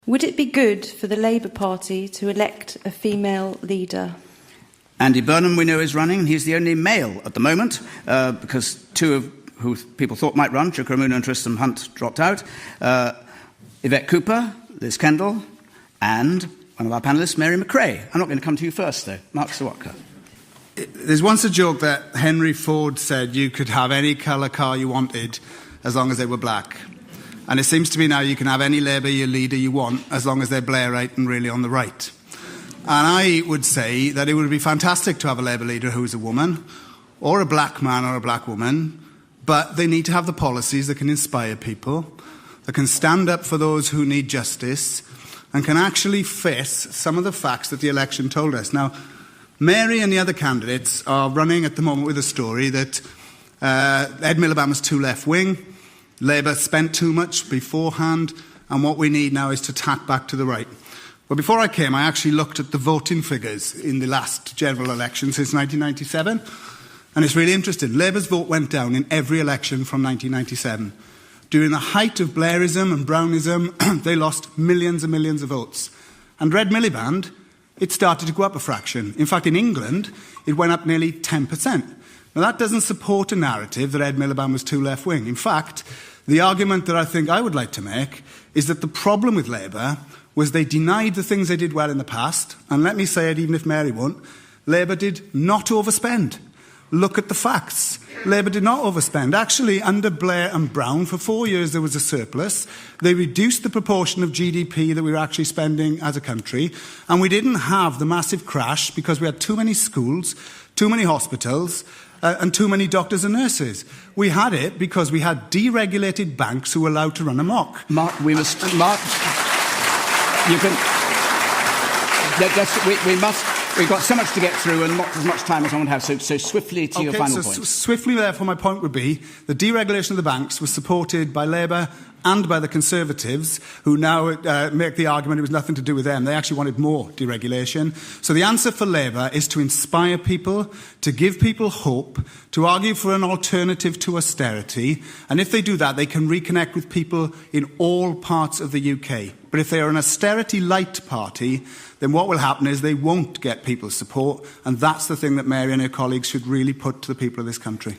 Would it be good for the Labour Party to elect a female leader? Andy Burnham, we know, is running, and he's the only male at the moment, because two who people thought might run, Chukwuemeka and Tristram Hunt, dropped out. Yvette Cooper, Liz Kendall, and one of our panellists, Mary McRae. I'm not going to come to you first, though. Mark Serwotka. There's once a joke that Henry Ford said you could have any colour car you wanted as long as they were black. And it seems to me now you can have any Labour leader you want as long as they're Blairite and really on the right. And I would say that it would be fantastic to have a Labour leader who's a woman, or a black man or a black woman, but they need to have the policies that can inspire people, that can stand up for those who need justice, and can actually face some of the facts that the election told us. Now, Mary and the other candidates are running at the moment with a story that Ed Miliband was too left-wing, Labour spent too much beforehand, and what we need now is to tack back to the right. Well, before I came, I actually looked at the voting figures in the last general election since 1997, and it's really interesting. Labour's vote went down in every election from 1997. During the height of Blairism and Brownism, they lost millions and millions of votes. And Ed Miliband, it started to go up a fraction. In fact, in England, it went up nearly 10%. Now, that doesn't support a narrative that Ed Miliband was too left-wing. In fact, the argument that I think I would like to make is that the problem with Labour was they denied the things they did well in the past, and let me say it even if Mary won't, Labour did not overspend. Look at the facts. Labour did not overspend. Actually, under Blair and Brown, for 4 years there was a surplus. They reduced the proportion of GDP that we were actually spending as a country, and we didn't have the massive crash because we had too many schools, too many hospitals, and too many doctors and nurses. We had it because we had deregulated banks who were allowed to run amok. Mark, we must... Mark, you can... We must... We've got so much to get through and not as much time as I want to have, so swiftly to your final point. Swiftly, therefore, my point would be the deregulation of the banks was supported by Labour and by the Conservatives, who now make the argument it was nothing to do with them. They actually wanted more deregulation. So the answer for Labour is to inspire people, to give people hope, to argue for an alternative to austerity, and if they do that, they can reconnect with people in all parts of the UK. But if they are an austerity-light party, then what will happen is they won't get people's support, and that's the thing that Mary and her colleagues should really put to the people of this country.